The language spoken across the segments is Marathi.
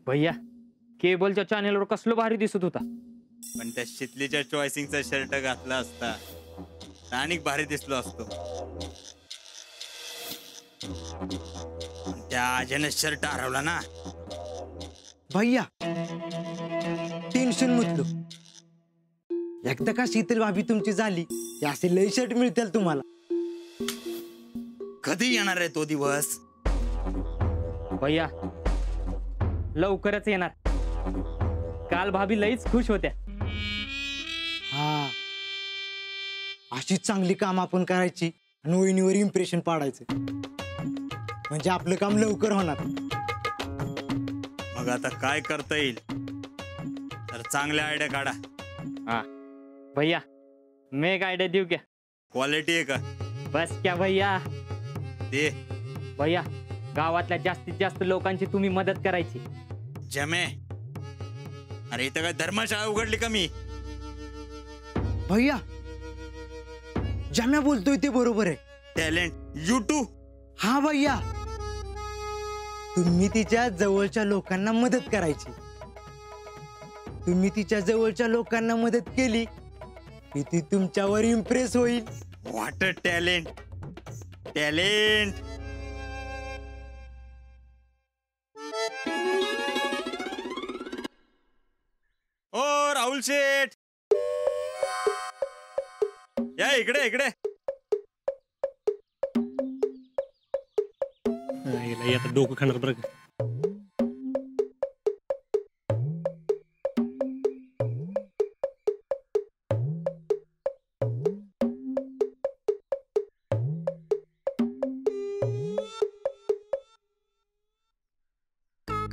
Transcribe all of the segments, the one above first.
भैया केबलच्या चॅनेलवर कसलो भारी दिसत होता. पण त्या शितलीच्या चॉईसिंगचा शर्ट घातला असता आणि भारी दिसलो असतो. त्या आजने शर्ट हरवला ना. भैया टेन्शन म्हटलो. एकदा का शीतल भाभी तुमची झाली की असे लई शर्ट मिळतील तुम्हाला. कधी येणार आहे तो दिवस? भैया लवकरच येणार. काल भाभी लईच खुश होत्या. हा अशीच चांगली काम आपण करायची आणि वहिनीवर इम्प्रेशन पाडायचं म्हणजे आपलं काम लवकर होणार. मग आता काय करता येईल? तर चांगल्या आयडिया काढा. हा भैया मैं एक आयडिया देऊ क्या? क्वालिटी आहे का? बस क्या भैया. दे भैया गावातल्या जास्तीत जास्त लोकांची तुम्ही मदत करायची. जमे. अरे इथं काय धर्मशाळा उघडली का मी? भैया ज्या बोलतोय ते बरोबर आहे. Talent YouTube. हा भैया तुम्ही तिच्या जवळच्या लोकांना मदत करायची. तुम्ही तिच्या जवळच्या लोकांना मदत केली की ती तुमच्यावर इम्प्रेस होईल. What a talent. टॅलेंट. ओ राहुल शेठ या इकडे इकडे. आता डोकं खाणार बरं का.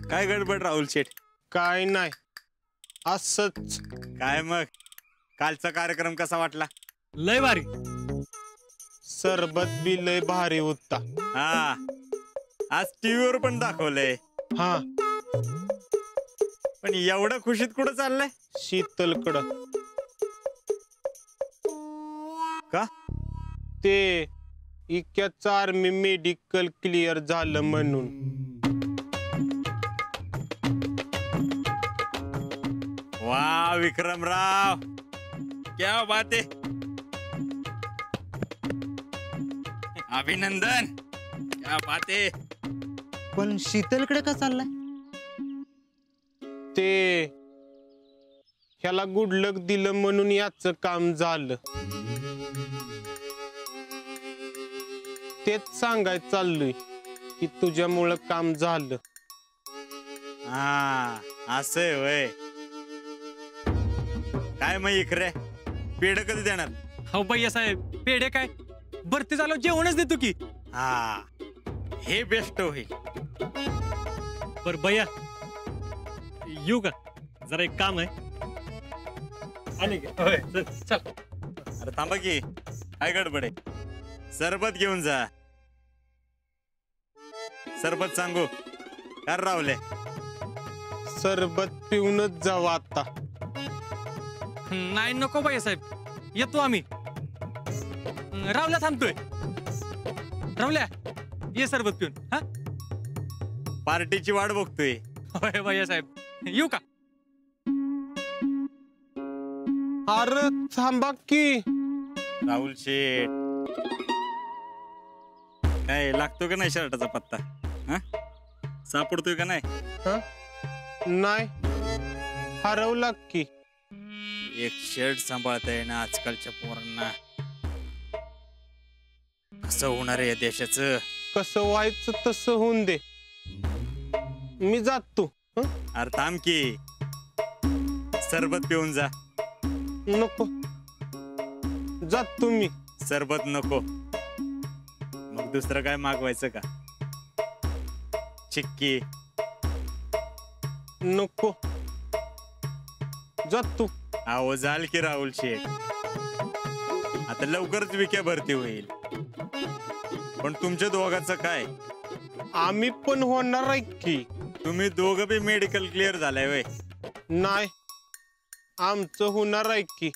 काय गडबड राहुल शेठ? काय नाही असच. काय मग कालचा कार्यक्रम कसा वाटला? लय भारी. सरबत बी लय भारी होता. हा आज टीव्हीवर पण दाखवलंय. हा पण एवढं खुशीत कुठं चाललंय? शीतलकडं. का? ते इक्याचं आर्मी मेडिकल क्लिअर झालं म्हणून. वाह विक्रमराव क्या बात है. अभिनंदन. क्या बात है. पण शीतलकडे का चाललाय? ते ह्याला गुड लक दिलं म्हणून याचं काम झालं. तेच सांगाय चाललोय की तुझ्यामुळं काम झालं. हा असं होय. काय मग इकडे पेढ कधी देणार? हो भैया साहेब पेढे काय भरती झालो जेवणच देतो की. हा हे बेस्ट होईल. बर भैया येऊ का? जरा एक काम आहे. आणि चल. अरे थांबा की काय गडबड आहे? सरबत घेऊन जा. सरबत सांगू काय रावले? सरबत पिऊनच जाऊ आता. नाही नको भैया साहेब येतो आम्ही. रावल्या थांबतोय. रावल्या ये सरबत पिऊन. हा पार्टीची वाट बघतोय. होय भैया साहेब येऊ का? अरे थांबा की. राहुल शेठ काय लागतो का नाही शर्टाचा पत्ता? हा सापडतोय का नाही? नाही हरवला की. एक शर्ट सांभाळताय ना आजकालच्या पोरांना. कसं होणार आहे या देशाचं? कसं व्हायचं तसं होऊन दे. मी जातो. अरे थांब की सरबत पिऊन जा. नको जातो मी. सरबत नको मग दुसरं काय मागवायचं का? चिक्की नको जातो. अहो जाल की राहुल शेठ. आता लवकरच विक्या भरती होईल. पण तुमच्या दोघांचं काय? आम्ही पण होणार आहे की. तुम्ही दोघं बी मेडिकल क्लिअर झालाय वय? नाही आमचं होणार आहे की.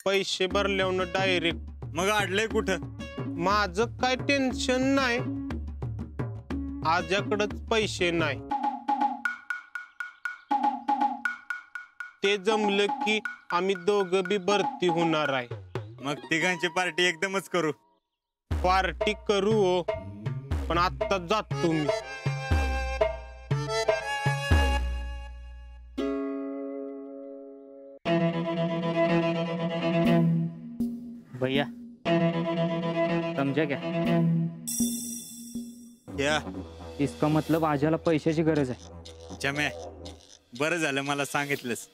पैसे भरल्यावर डायरेक्ट. मग अडलंय कुठं? माझं काय टेन्शन नाही. आज्याकडच पैसे नाही. ते जमलं की आम्ही दोघं बी भरती होणार आहे. मग तिघांची पार्टी एकदमच करू. पार्टी करू हो, पण आता जातो मी. भैया समझा क्या? या इसका मतलब आजाला पैशाची गरज आहे. जमे, बरं झालं मला सांगितलंस.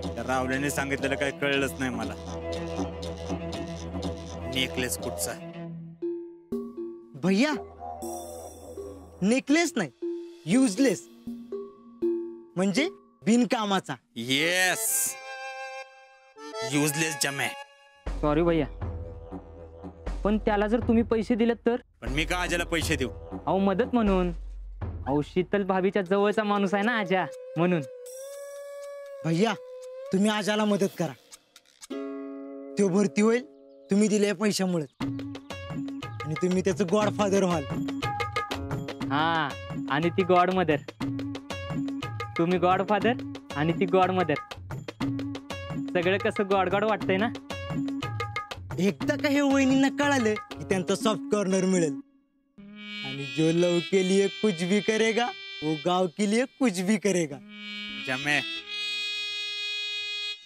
त्या रावल्याने सांगितलेलं काही कळलंच नाही मला. नेकलेस कुठचा? भैया नेकलेस नाही, युजलेस म्हणजे बिनकामाचा. येस, युजलेस जमे. सॉरी भैया, पण त्याला जर तुम्ही पैसे दिलेत तर? पण मी का आजाला पैसे देऊ? अहो मदत म्हणून. अहो शीतल भाभीच्या जवळचा माणूस आहे ना आजा, म्हणून. भैया तुम्ही आजाला मदत करा, तो भरती होईल तुम्ही दिले पैशामुळे, आणि तुम्ही त्याचं गॉडफादर व्हाल. हा, आणि ती गॉड मदर. तुम्ही गॉडफादर आणि ती गॉड मदर. सगळं कसं गॉड गॉड वाटतंय ना. एकदा का हे वहिनींना कळालं की त्यांचा सॉफ्ट कॉर्नर मिळेल, आणि जो लव के लिए कुछ भी करेगा वो गाव के लिए कुछ भी करेगा. जमे,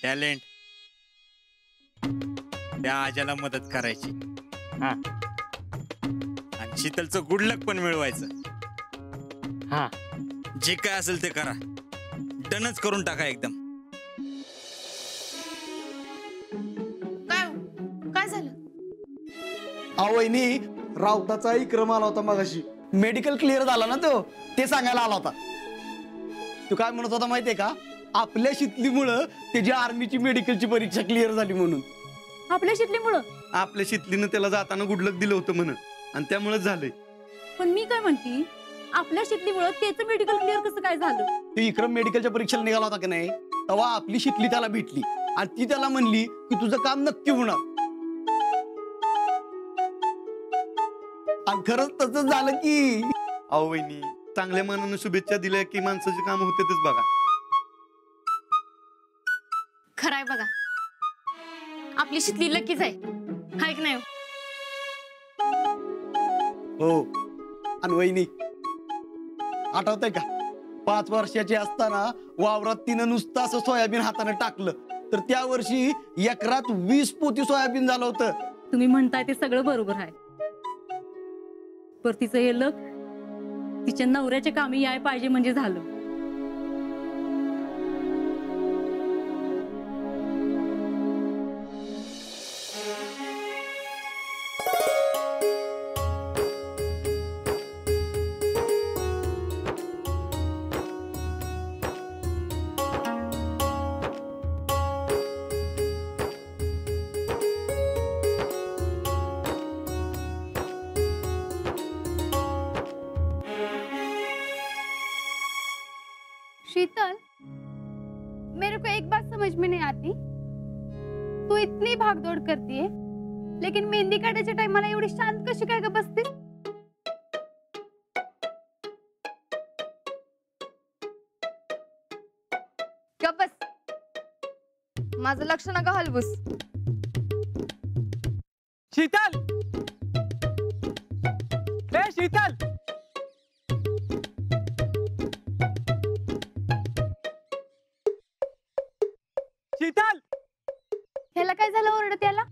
टॅलेंट, त्या आजाला मदत करायची. हा आणि शीतलचं गुड लक पण मिळवायचं. हा, जे काय असेल ते करा, डनच करून टाका एकदम. काय झालं? वहिनी, राऊताचा विक्रम आला होता मगाशी. मेडिकल क्लिअर झाला ना तो, ते सांगायला आला होता. तू काय म्हणत होता माहितीये का? आपल्या शितलीमुळं त्याची आर्मीची मेडिकलची परीक्षा क्लिअर झाली म्हणून. आपल्या शितलीमुळं? आपल्या शितलीनं त्याला जाताना गुडलक दिलं होतं म्हणून, आणि त्यामुळेच झालंय. पण मी काय म्हणती, आपल्या शितलीमुळं त्याचं मेडिकल क्लिअर कसं काय झालं? तो विक्रम मेडिकलच्या परीक्षेला निघाला होता की नाही, तेव्हा आपली शितली त्याला भेटली आणि ती त्याला म्हणली की तुझं काम नक्की होणार. आणि खरंच तसंच झालं की. अहो वहिनी, चांगल्या मनानं शुभेच्छा दिल्या की माणसाचे काम होतेच बघा. खराय बघा, आपली शितली लकीच आहे, हाय की नाही? हो. आणि वहिनी, आठवतंय का 5 वर्षाची असताना वावरात तिनं नुसतं असं सोयाबीन हाताने टाकलं तर त्या वर्षी एकरात 20 पोती सोयाबीन झालं होतं. तुम्ही म्हणताय ते सगळं बरोबर आहे, पर तिचं हे लक तिच्या नवऱ्याच्या कामी याय पाहिजे म्हणजे झालं. शीतल, मेरे को एक बात समझ में नहीं आती. तू इतनी भागदौड़ करती है, लेकिन मेहंदी काढायच्या टाइमाला एवढी शांत कशी काय ग बसते? गप बस, माझं लक्ष नका हलवूस. शीतल, ए शीतल, शीतल, ह्याला काय झालं ओरडत याला?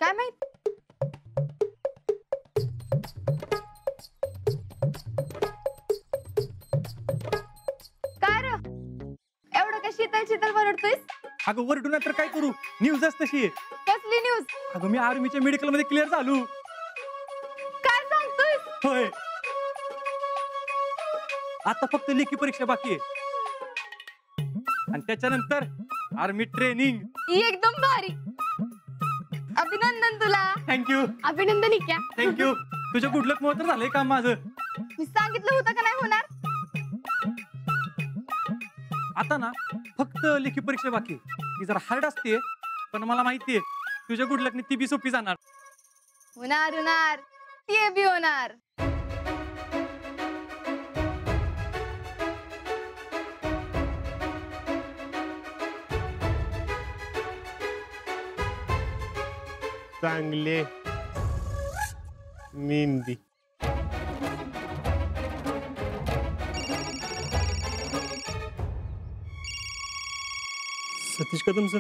काय माहित? काय र? एवढं काय शीतल शीतल ओरडतोयस? अगं वरडू नाही तर काय करू, न्यूजच तशी आहे. कसली न्यूज? अगं मी आर्मीच्या मेडिकल मध्ये क्लिअर झालो. काय सांगतोयस? होय, आता फक्त लेखी परीक्षा बाकी आहे आणि त्याच्यानंतर आर्मी ट्रेनिंग. एकदम भारी, अभिनंदन तुला. थँक्यू अभिनंदन. क्या थँक्यू. तुझ्या गुडलक मुळे तर झालंय काम माझं. मी सांगितलं होतं का नाही होणार? आता ना फक्त लेखी परीक्षा बाकी आहे. ती जरा हार्ड असते, पण मला माहितीये तुझ्या गुडलकने ती बी सोपी जाणार. होणार होणार, ते बी होणार. चांगले mehndi. Satish Kadam sir.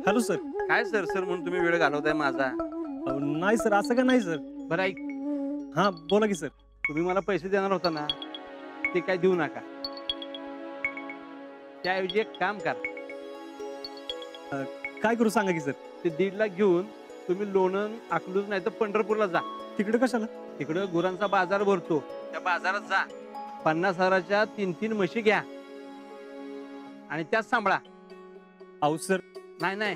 Hello sir. काय सर सर म्हणून तुम्ही वेळ घालवताय माझा? नाही सर, असं का नाही सर. बरं ऐक, हा बोला की सर. तुम्ही मला पैसे देणार होता ना, ते काय देऊ नका. त्याऐवजी एक काम करा. काय करू सांगा की सर. ते 1.5 लाख घेऊन तुम्ही लोणंद, अकलूज नाही तर पंढरपूरला जा. तिकडे कशाला? तिकडं गुरांचा बाजार भरतो, त्या बाजारात जा. 50,000च्या 3 म्हशी घ्या आणि त्याच सांभाळा. अहो सर. नाही नाही,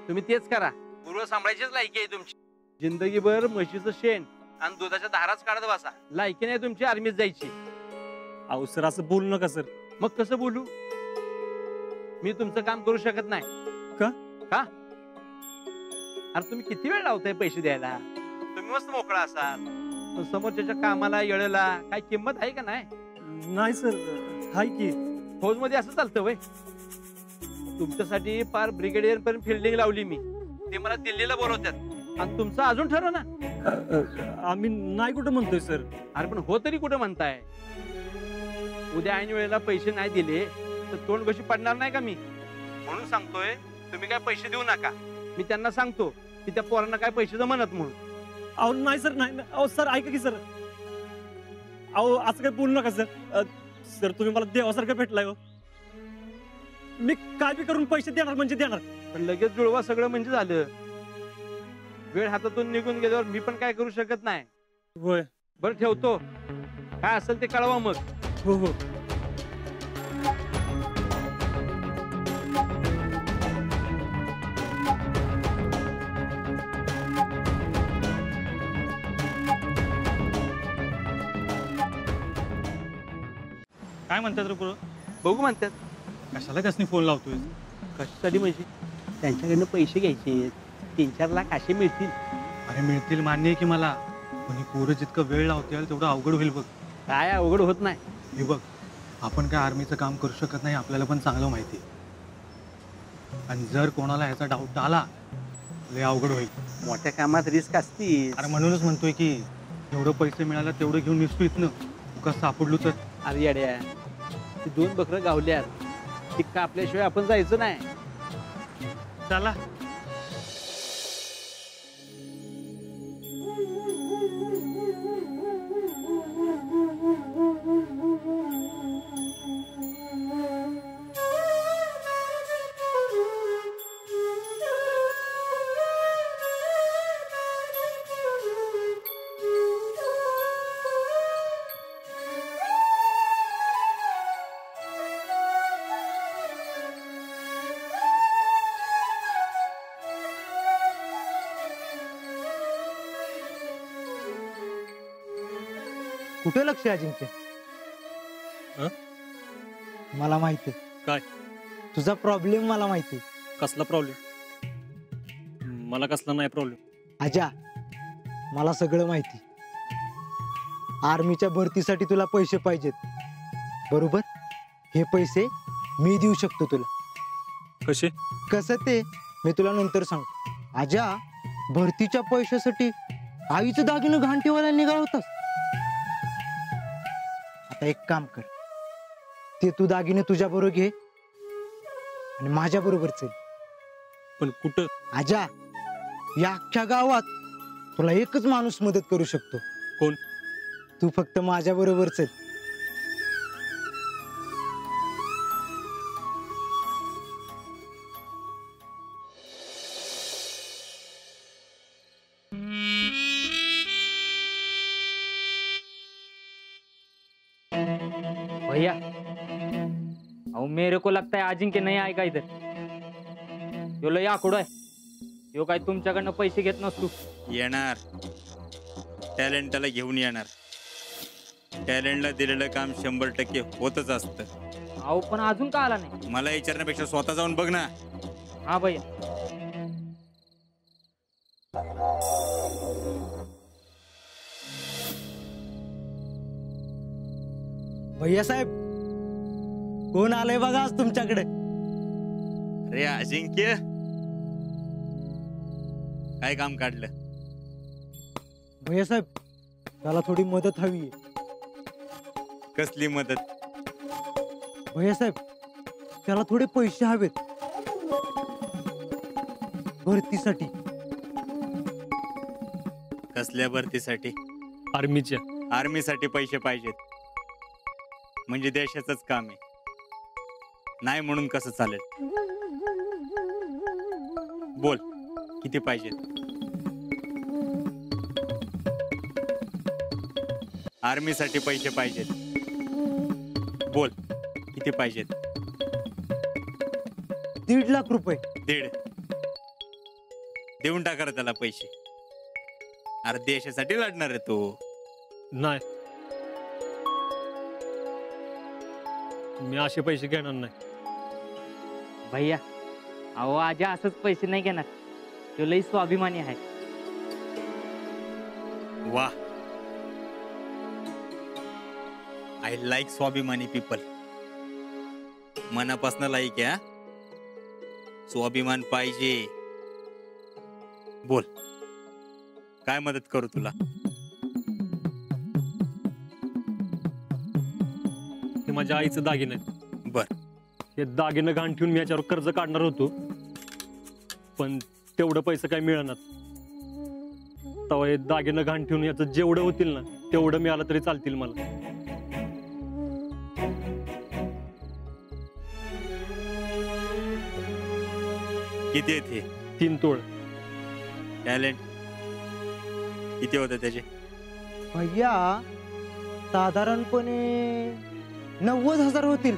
तुम्ही तेच करा. गुरं सांभाळायचीच लायकी आहे तुमची. जिंदगीभर म्हशीचं शेण आणि दुधाच्या धाराच काढत बसा. लायकी नाही तुमची आर्मीत जायची. अहो सर, असं बोलू नका सर. मग कसं बोलू? मी तुमचं काम करू शकत नाही. का? का? अरे तुम्ही किती वेळ लावताय पैसे द्यायला? तुम्ही मस्त मोकळा असाल, पण समोरच्या कामाला येळेला काय किंमत आहे का नाही? नाही सर, हाय की. फौज मध्ये असं चालतं वय? तुमच्यासाठी पार ब्रिगेडियर पर्यंत फिल्डिंग लावली मी. ते मला दिल्लीला बोलवतात आणि तुमचं अजून ठरव ना. आम्ही नाही कुठं म्हणतोय सर. अरे पण हो तरी कुठं म्हणताय? उद्या ऐन वेळेला पैसे नाही दिले तर तोंड कशी पडणार नाही का मी? म्हणून सांगतोय, तुम्ही काय पैसे देऊ नका. मी त्यांना सांगतो की त्या पोरांना काय पैशाचं म्हणत म्हणून. अहो नाही सर, नाही. अहो सर ऐका की सर. अहो असं काय बोलू नका सर. सर तुम्ही मला देवासारखं भेटलाय हो. मी काय बी करून पैसे देणार म्हणजे देणार. पण लगेच जुळवा सगळं म्हणजे झालं. वेळ हातातून निघून गेल्यावर मी पण काय करू शकत नाही. होय. बरं ठेवतो. काय असेल ते कळवा मग. हो हो. काय म्हणतात रे पुरं? बघू म्हणतात. कशाला कसनी फोन लावतोय? कशासाठी म्हणजे? त्यांच्याकडनं पैसे घ्यायचे. 3-4 लाख असे मिळतील. अरे मिळतील मान्य आहे की मला, पण ही पोरं जितकं वेळ लावतील तेवढं अवघड होईल बघ. काय अवघड होत नाही. हे बघ, आपण काय आर्मीचं काम करू शकत नाही, आपल्याला पण चांगलं माहिती आहे. आणि जर कोणाला ह्याचा डाऊट आला लय अवघड होईल. मोठ्या कामात रिस्क असती. अरे म्हणूनच म्हणतोय की जेवढं पैसे मिळाला तेवढं घेऊन निघतो इथनं. कसं सापडलो तर. अरे येड्या, ती 2 बकरं गावल्यात, ती कापल्याशिवाय आपण जायचं नाही. चला. कुठे लक्ष आहे अजिंक्य? मला माहिती. काय? तुझा प्रॉब्लेम मला माहिती. कसला प्रॉब्लेम? मला कसला नाही प्रॉब्लेम. आजा, मला सगळं माहिती. आर्मीच्या भरतीसाठी तुला पैसे पाहिजेत, बरोबर? हे पैसे मी देऊ शकतो तुला. कसे? कसं ते मी तुला नंतर सांगतो. आजा, भरतीच्या पैशासाठी आईचं दागिनं घाण ठेवायला निघाला होतास. आता एक काम कर, ते तू दागिने तुझ्या बरोबर घे आणि माझ्या बरोबर चल. पण कुठं? आजा, या अख्ख्या गावात तुला एकच माणूस मदत करू शकतो. कोण? तू फक्त माझ्या बरोबर चल. भैया, अहो मेरे को लगता है अजिंक्य नाही ऐका इधर. यो लय आकुड आहे. यो काय तुमच्याकडनं पैसे घेत नसतो. येणार. टॅलेंटला घेऊन येणार. टॅलेंटला दिलेलं काम 100% होतच असतं. अहो पण अजून का आला नाही? मला विचारण्यापेक्षा स्वतः जाऊन बघ ना. हा भैया. भैया साहेब, कोण आलंय बघा आज तुमच्याकडे. अरे अजिंक्य, काय काम काढलं? भैयासाहेब, त्याला थोडी मदत हवी. कसली मदत? भैयासाहेब, त्याला थोडे पैसे हवेत भरतीसाठी. कसल्या भरतीसाठी? आर्मीच्या. आर्मीसाठी पैसे पाहिजेत म्हणजे देशाचंच काम आहे. नाही म्हणून कसं चालेल? बोल, किती पाहिजेत? आर्मीसाठी पैसे पाहिजेत. बोल, किती पाहिजेत? 1.5 लाख रुपये. 1.5 देऊन टाका रे त्याला पैसे. अरे देशासाठी लढणार आहे तो. नाही, मी असे पैसे घेणार नाही. भैया, अहो आजा असंच पैसे नाही घेणार. तो लई स्वाभिमानी आहे. वा, आय लाईक स्वाभिमानी पीपल. मनापासून लाईक आहे. स्वाभिमान पाहिजे. बोल, काय मदत करू तुला? हे माझ्या आईचं दागिने आहेत. बर. हे दागिनं घाण ठेवून मी याच्यावर कर्ज काढणार होतो, पण तेवढं पैसे काही मिळणार. तेव्हा हे दागिनं घाण ठेवून याचं जेवढं होतील ना तेवढं मिळालं तरी चालतील मला. किती आहेत हे? 3 तोळ. टॅलेंट किती होते त्याचे? भैया, साधारणपणे 90,000 होतील.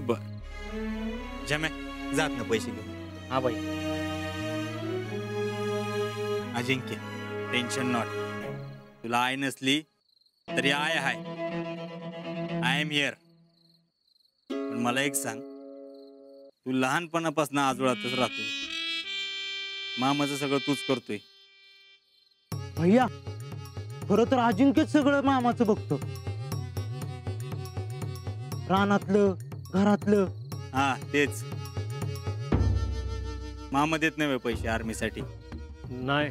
बर, जमे जात ना पैसे घेऊन. हा भाई. अजिंक्य, टेन्शन नॉट. तुला आय नसली तरी आय आहे. I am here. पण मला एक सांग, तू लहानपणापासून आजोळातच राहतोय. मामाचं सगळं तूच करतोय. भैया, खरं तर अजिंक्यच सगळं मामाचं बघतो. रानातलं, घरातलं. हा तेच. मामा देत नाही पैसे आर्मीसाठी? नाही,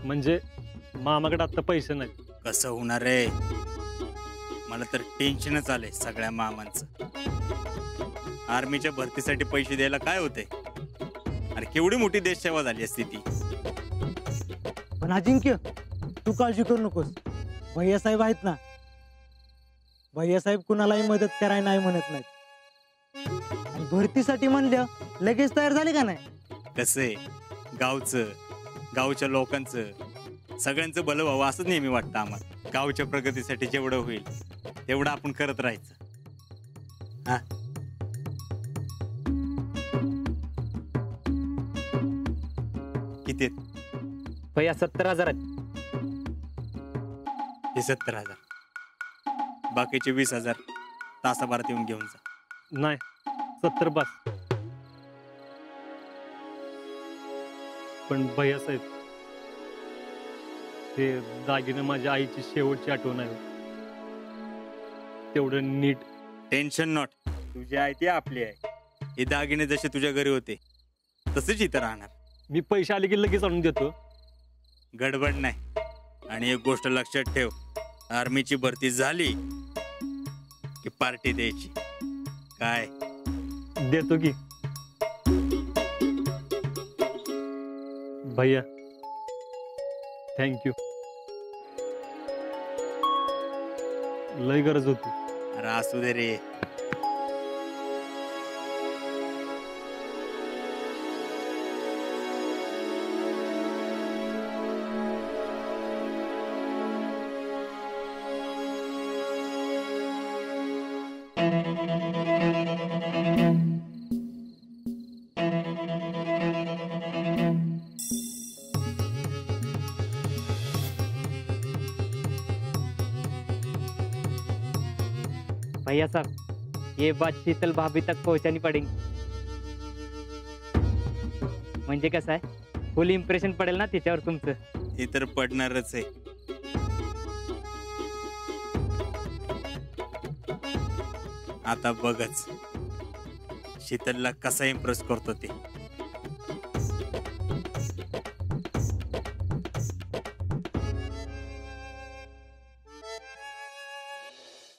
म्हणजे मामाकडे आता पैसे नाही. कसं होणार रे? मला तर टेन्शनच आलंय सगळ्या मामांचं. आर्मीच्या भरतीसाठी पैसे द्यायला काय होते? अरे केवढी मोठी देश सेवा झाली असती ती. पण अजिंक्य, तू काळजी करू नकोस. भैयासाहेब आहेत ना. भैयासाहेब कुणालाही मदत करायला नाही म्हणत नाहीत. आणि भरतीसाठी म्हणलं लगेच तयार झाले का नाही? कसं गावचं, गावच्या लोकांचं, सगळ्यांचं भलं व्हावं असं नेहमी वाटतं आम्हाला. गावच्या प्रगतीसाठी जेवढं होईल तेवढं आपण करत राहायचं. हा, किती आहेत? भैया 70,000 आहेत. हे 70,000. बाकीचे 20,000 तासाभरात येऊन घेऊन जा. नाही, 70 बस. पण भैयासाहेब, ते दागिनं माझ्या आईची शेवटची आठवण आहे. तेवढं नीट. Tension not. तुझी आई ती आपली आहे. हे दागिने जसे तुझ्या घरी होते तसेच इथं राहणार. मी पैसे आले की लगेच आणून देतो. गडबड नाही. आणि एक गोष्ट लक्षात ठेव, आर्मीची भरती झाली की पार्टी द्यायची. काय? देतो की. भैया, थँक्यू. लय गरज होती. अरे असू दे रे. भैया साहब, ये बात शीतल भाभी तक पहुंचानी पड़ेगी. म्हणजे कसं आहे, फुल इम्प्रेशन पडेल ना तिच्यावर तुमचं. हे तर पडणारच आहे. आता बघच शीतलला कसा इम्प्रेस करतो ते.